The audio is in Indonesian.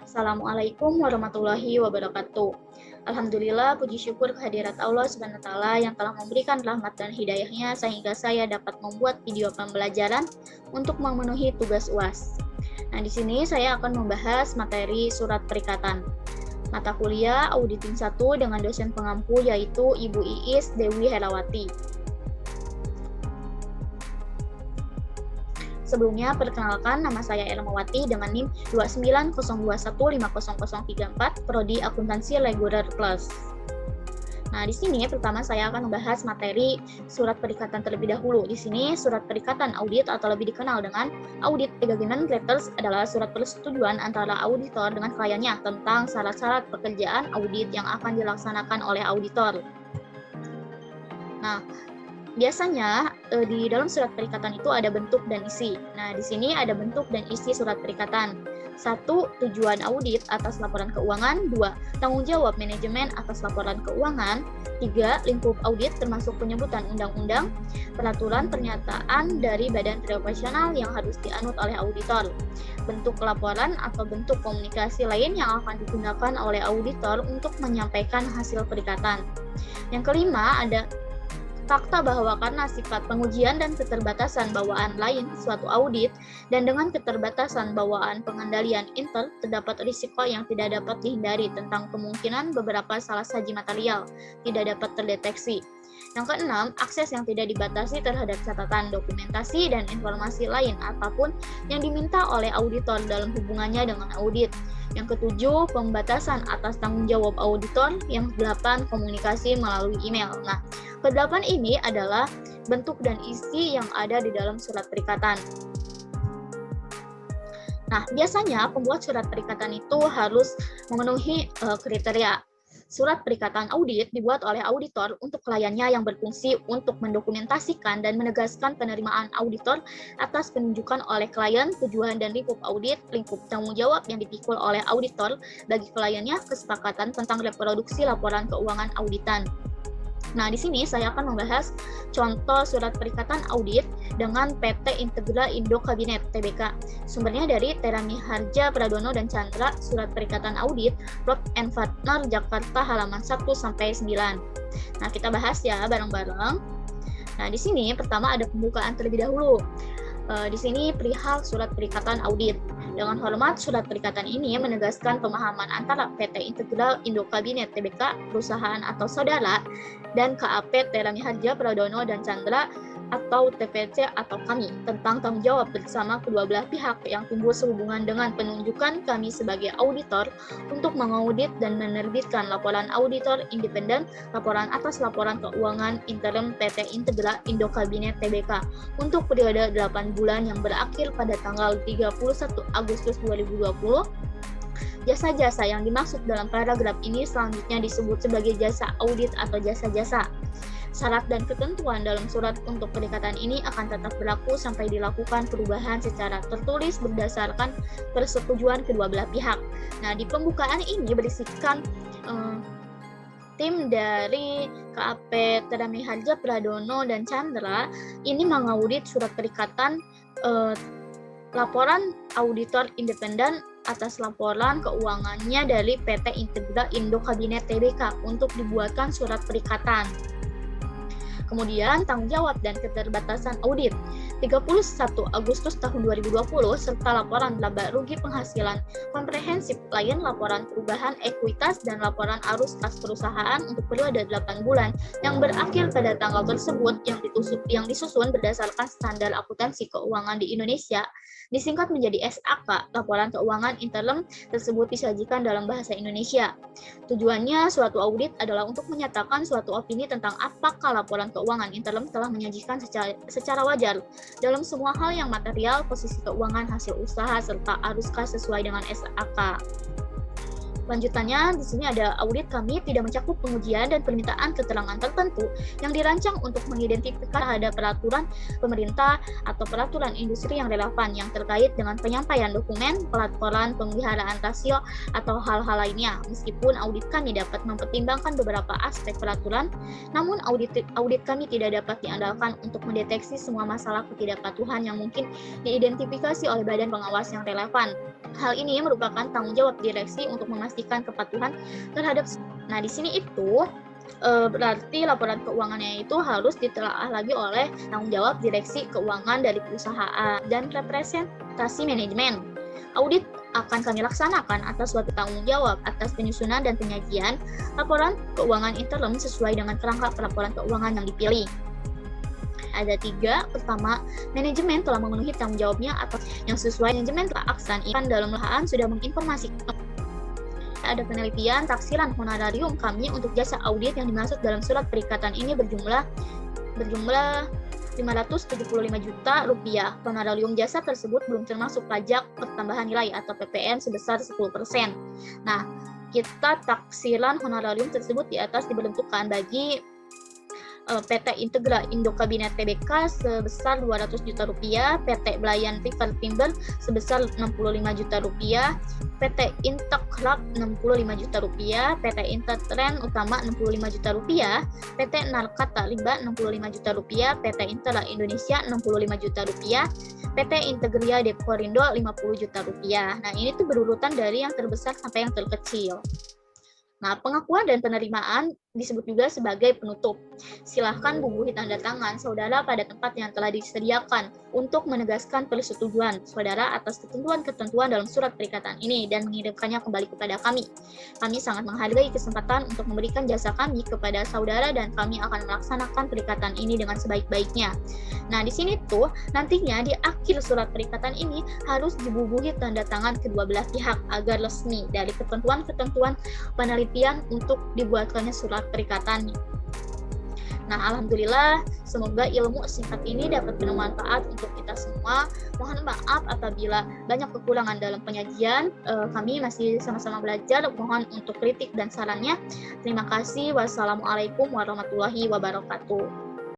Assalamualaikum warahmatullahi wabarakatuh. Alhamdulillah, puji syukur kehadirat Allah Subhanahu wa taala yang telah memberikan rahmat dan hidayahnya sehingga saya dapat membuat video pembelajaran untuk memenuhi tugas UAS. Nah, di sini saya akan membahas materi surat perikatan. Mata kuliah Auditing 1 dengan dosen pengampu yaitu Ibu Iis Dewi Herawati. Sebelumnya, perkenalkan, nama saya Elmawati dengan NIM 29021500034, Prodi Akuntansi Regular Plus. Nah, di sini pertama saya akan membahas materi surat perikatan terlebih dahulu. Di sini surat perikatan audit atau lebih dikenal dengan audit agreement letters adalah surat persetujuan antara auditor dengan kliennya tentang syarat-syarat pekerjaan audit yang akan dilaksanakan oleh auditor. Nah, biasanya di dalam surat perikatan itu ada bentuk dan isi. Nah, di sini ada bentuk dan isi surat perikatan. 1. Tujuan audit atas laporan keuangan. 2. Tanggung jawab manajemen atas laporan keuangan. 3. Lingkup audit termasuk penyebutan undang-undang, peraturan, pernyataan dari badan profesional yang harus dianut oleh auditor. Bentuk laporan atau bentuk komunikasi lain yang akan digunakan oleh auditor untuk menyampaikan hasil perikatan. Yang kelima, ada fakta bahwa karena sifat pengujian dan keterbatasan bawaan lain suatu audit dan dengan keterbatasan bawaan pengendalian intern terdapat risiko yang tidak dapat dihindari tentang kemungkinan beberapa salah saji material tidak dapat terdeteksi. Yang keenam, akses yang tidak dibatasi terhadap catatan, dokumentasi, dan informasi lain apapun yang diminta oleh auditor dalam hubungannya dengan audit. Yang ketujuh, pembatasan atas tanggung jawab auditor. Yang kedelapan, komunikasi melalui email. Nah, kedelapan ini adalah bentuk dan isi yang ada di dalam surat perikatan. Nah, biasanya pembuat surat perikatan itu harus memenuhi kriteria. Surat perikatan audit dibuat oleh auditor untuk kliennya yang berfungsi untuk mendokumentasikan dan menegaskan penerimaan auditor atas penunjukan oleh klien, tujuan dan lingkup audit, lingkup tanggung jawab yang dipikul oleh auditor bagi kliennya, kesepakatan tentang reproduksi laporan keuangan auditan. Nah, di sini saya akan membahas contoh surat perikatan audit dengan PT Integra Indo Kabinet Tbk. Sumbernya dari Terami Harja Pradono dan Chandra, surat perikatan audit, Rock and Partner, Jakarta, halaman 1-9. Nah, kita bahas ya bareng-bareng. Nah, di sini pertama ada pembukaan terlebih dahulu. Di sini perihal surat perikatan audit. Dengan hormat, surat perikatan ini menegaskan pemahaman antara PT Integral Indo Kabinet Tbk, perusahaan atau saudara, dan KAP Terami Harja Pradono dan Chandra atau TPC atau kami tentang tanggung jawab bersama kedua belah pihak yang timbul sehubungan dengan penunjukan kami sebagai auditor untuk mengaudit dan menerbitkan laporan auditor independen, laporan atas laporan keuangan interim PT Integra Indo Kabinet Tbk untuk periode 8 bulan yang berakhir pada tanggal 31 Agustus 2020. Jasa-jasa yang dimaksud dalam paragraf ini selanjutnya disebut sebagai jasa audit atau jasa-jasa. Syarat dan ketentuan dalam surat untuk perikatan ini akan tetap berlaku sampai dilakukan perubahan secara tertulis berdasarkan persetujuan kedua belah pihak. Nah, di pembukaan ini berisikan tim dari KAP Terami Harja Pradono dan Chandra ini mengaudit surat perikatan laporan auditor independen atas laporan keuangannya dari PT Integra Indo Kabinet Tbk untuk dibuatkan surat perikatan. Kemudian tanggung jawab dan keterbatasan audit 31 Agustus tahun 2020 serta laporan laba rugi penghasilan komprehensif lain, laporan perubahan ekuitas dan laporan arus kas perusahaan untuk periode 8 bulan yang berakhir pada tanggal tersebut yang disusun berdasarkan standar akuntansi keuangan di Indonesia disingkat menjadi SAK. Laporan keuangan interim tersebut disajikan dalam bahasa Indonesia. Tujuannya suatu audit adalah untuk menyatakan suatu opini tentang apakah laporan keuangan interim telah menyajikan secara wajar dalam semua hal yang material, posisi keuangan, hasil usaha, serta arus kas sesuai dengan SAK. Lanjutannya, di sini ada audit kami tidak mencakup pengujian dan permintaan keterangan tertentu yang dirancang untuk mengidentifikasi terhadap peraturan pemerintah atau peraturan industri yang relevan yang terkait dengan penyampaian dokumen, pelaporan, pemeliharaan rasio, atau hal-hal lainnya. Meskipun audit kami dapat mempertimbangkan beberapa aspek peraturan, namun audit kami tidak dapat diandalkan untuk mendeteksi semua masalah ketidakpatuhan yang mungkin diidentifikasi oleh badan pengawas yang relevan. Hal ini merupakan tanggung jawab direksi untuk memastikan kepatuhan terhadap. Nah, di sini itu berarti laporan keuangannya itu harus ditelaah lagi oleh tanggung jawab direksi keuangan dari perusahaan dan representasi manajemen. Audit akan kami laksanakan atas suatu tanggung jawab atas penyusunan dan penyajian laporan keuangan interim sesuai dengan kerangka pelaporan keuangan yang dipilih. Ada 3. Pertama, manajemen telah memenuhi tanggung jawabnya atau yang sesuai manajemen telah ikan dalam lahan sudah menginformasikan. Ada penelitian taksiran honorarium kami untuk jasa audit yang dimaksud dalam surat perikatan ini berjumlah 575 juta rupiah. Honorarium jasa tersebut belum termasuk pajak pertambahan nilai atau PPN sebesar 10%. Nah, kita taksiran honorarium tersebut di atas dibentukkan bagi PT Integra Indo Kabinet Tbk sebesar 200 juta rupiah, PT Belayan River Timber sebesar 65 juta rupiah, PT Intekrak 65 juta rupiah, PT Intertrend Utama 65 juta rupiah, PT Narkata Limba 65 juta rupiah, PT Intera Indonesia 65 juta rupiah, PT Integria Deporindo 50 juta rupiah. Nah, ini tuh berurutan dari yang terbesar sampai yang terkecil. Nah, pengakuan dan penerimaan disebut juga sebagai penutup. Silahkan bubuhi tanda tangan saudara pada tempat yang telah disediakan untuk menegaskan persetujuan saudara atas ketentuan-ketentuan dalam surat perikatan ini dan mengirimkannya kembali kepada kami. Kami sangat menghargai kesempatan untuk memberikan jasa kami kepada saudara dan kami akan melaksanakan perikatan ini dengan sebaik-baiknya. Nah, di sini tuh nantinya di akhir surat perikatan ini harus dibubuhi tanda tangan kedua belah pihak agar resmi dari ketentuan-ketentuan penelitian untuk dibuatkannya surat perikatan. Nah, alhamdulillah, semoga ilmu singkat ini dapat bermanfaat untuk kita semua. Mohon maaf apabila banyak kekurangan dalam penyajian. Kami masih sama-sama belajar. Mohon untuk kritik dan sarannya. Terima kasih. Wassalamualaikum warahmatullahi wabarakatuh.